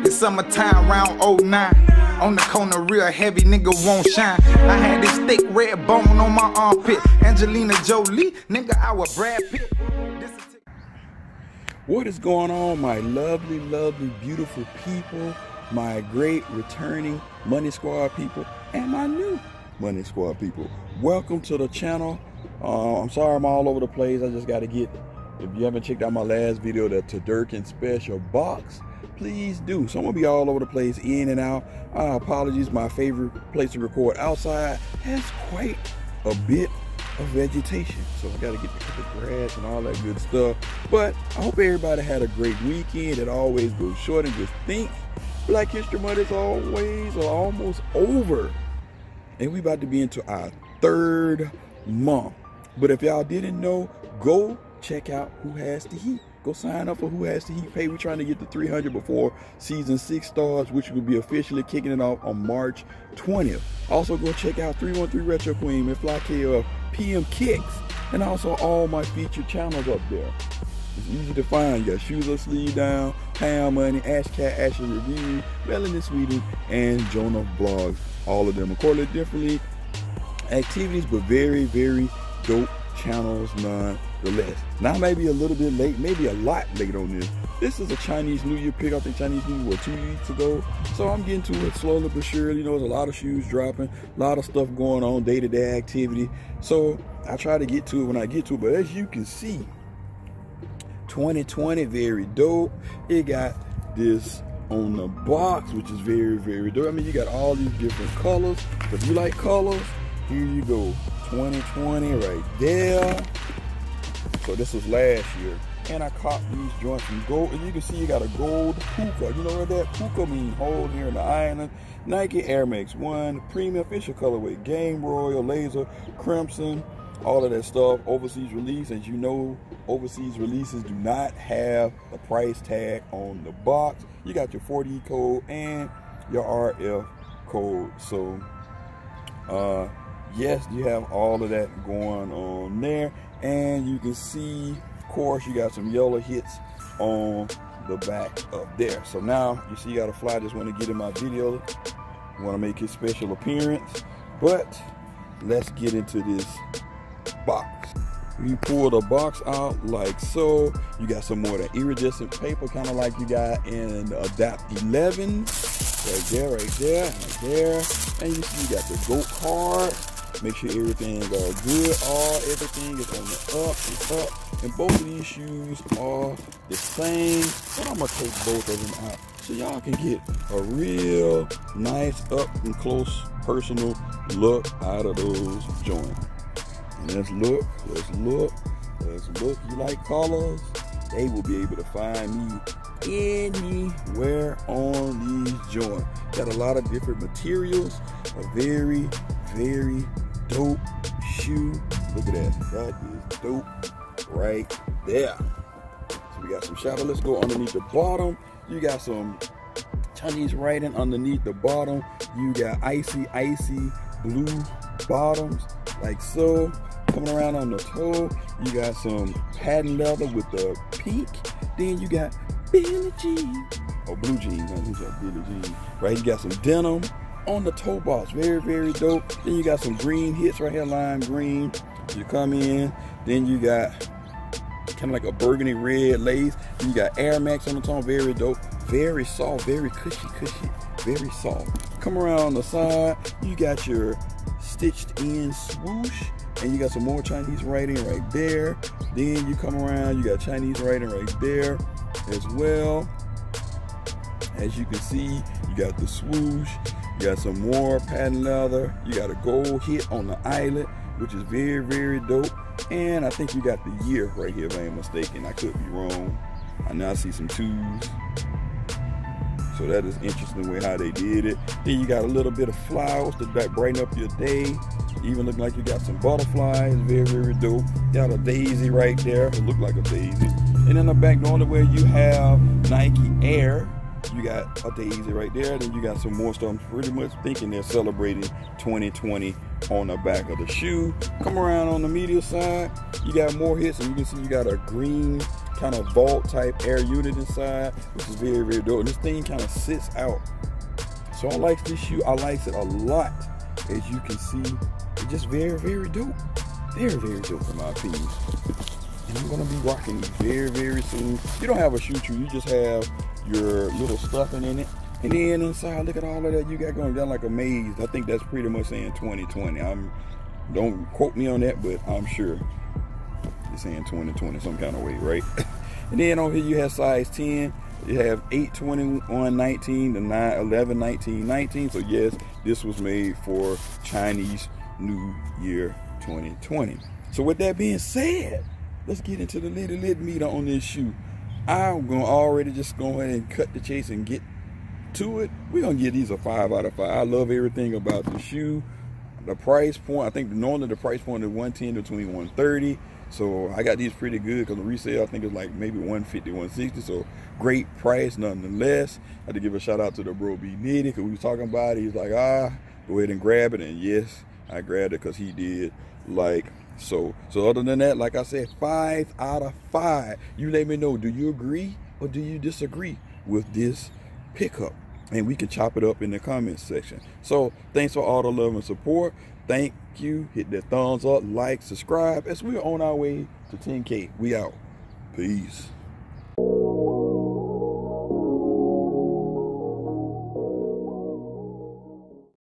It's summertime round 09. On the corner, real heavy, nigga won't shine. I had this thick red bone on my armpit. Angelina Jolie, nigga, I was Brad Pitt. What is going on, my lovely, lovely, beautiful people, my great returning Money Squad people, and my new Money Squad people? Welcome to the channel. I'm sorry I'm all over the place. I just got to get, if you haven't checked out my last video, the Tadurkin special box, please do. So I'm gonna be all over the place, in and out. Apologies, my favorite place to record outside has quite a bit of vegetation, so I got to get the grass and all that good stuff. But I hope everybody had a great weekend. It always goes short, and just think, Black History Month is always or almost over, and we about to be into our third month. But if y'all didn't know, go check out Who Has the Heat. Go sign up for Who Has the Heat pay. We're trying to get to 300 before season 6 starts, which will be officially kicking it off on March 20th. Also, go check out 313 Retro Queen, MCFLYKOF, PMKICKZ, and also all my featured channels up there. It's easy to find. You got Shoes Up, Sleeve Down, Pound Money, Ash Cat, Ashley Review, Melanin Sweden, and Jonah Vlogs. All of them, accordingly, differently activities, but very, very dope channels nonetheless. Now maybe a little bit late, maybe a lot late on this. This is a Chinese New Year pick. I think Chinese New Year, what, 2 weeks ago? So I'm getting to it slowly but surely. You know, there's a lot of shoes dropping, a lot of stuff going on, day-to-day activity. So I try to get to it when I get to it. But as you can see, 2020, very dope. It got this on the box, which is very, very dope. I mean, you got all these different colors. If you like colors, here you go. 2020 right there. So this was last year, and I caught these joints from gold, and you can see you got a gold puka. You know what that puka means? Hold here in the island. Nike Air Max 1 premium official colorway, Game Royal, Laser, Crimson, all of that stuff. Overseas release. As you know, overseas releases do not have the price tag on the box. You got your 40 code and your RF code. So yes, you have all of that going on there, and you can see, of course, you got some yellow hits on the back up there. So now you see, you got a fly just want to get in my video, want to make his special appearance. But let's get into this box. You pull the box out like so. You got some more of that iridescent paper, kind of like you got in Adapt 11. Right there, right there, right there. And you see you got the GOAT card. Make sure everything is all good. Everything is on the up and up. And both of these shoes are the same. But I'm going to take both of them out so y'all can get a real nice up and close personal look out of those joints. And let's look, let's look, let's look. You like colors? They will be able to find me anywhere on these joints. Got a lot of different materials. A very, very dope shoe. Look at that. That is dope right there. So we got some shadow. Let's go underneath the bottom. You got some Chinese writing underneath the bottom. You got icy, icy blue bottoms like so. Coming around on the toe, you got some patent leather with the pink. Then you got Billie Jean, or blue jeans. I think that's Billie Jean. Right, you got some denim on the toe box, very, very dope. Then you got some green hits right here, lime green. You come in, then you got kind of like a burgundy red lace. You got Air Max on the toe, very dope, very soft, very cushy, very soft. Come around on the side, you got your stitched in swoosh, and you got some more Chinese writing right there. Then you come around, you got Chinese writing right there as well. As you can see, you got the swoosh, you got some more patent leather, you got a gold hit on the eyelet, which is very, very dope. And I think you got the year right here, if I ain't mistaken. I could be wrong. I now see some 2s. So that is interesting the way how they did it. Then you got a little bit of flowers to brighten up your day. Even look like you got some butterflies, very, very dope. Got a daisy right there, it look like a daisy. And in the back, the only way you have Nike Air, you got a daisy right there. Then you got some more stuff. I'm pretty much thinking they're celebrating 2020 on the back of the shoe. Come around on the medial side, you got more hits, and you can see you got a green kind of vault type air unit inside, which is very, very dope. And this thing kind of sits out. So I like this shoe. I like it a lot. As you can see, it's just very, very dope. Very, very dope in my opinion. And I'm gonna be rocking these very, very soon. You don't have a shoe tree, you just have your little stuffing in it. And then inside, look at all of that you got going down like a maze. I think that's pretty much saying 2020. Don't quote me on that, but I'm sure it's saying 2020 some kind of way, right? And then over here you have size 10. You have 8, 21, 19, the 9, 11, 19, 19. So yes, this was made for Chinese New Year 2020. So with that being said, let's get into the little meat on this shoe. I'm gonna already just go ahead and cut the chase and get to it. We're gonna give these a 5 out of 5. I love everything about the shoe. The price point, I think normally the price point is 110 between 130. So I got these pretty good because the resale I think it's like maybe 150, 160. So great price nonetheless. I had to give a shout out to the bro B Nitty because we was talking about it. He's like, go ahead and grab it. And yes, I grabbed it because he did like so. So other than that, like I said, 5 out of 5. You let me know, do you agree or do you disagree with this pickup? And we can chop it up in the comments section. So thanks for all the love and support. Thank you. Hit that thumbs up, like, subscribe as we're on our way to 10K. We out. Peace.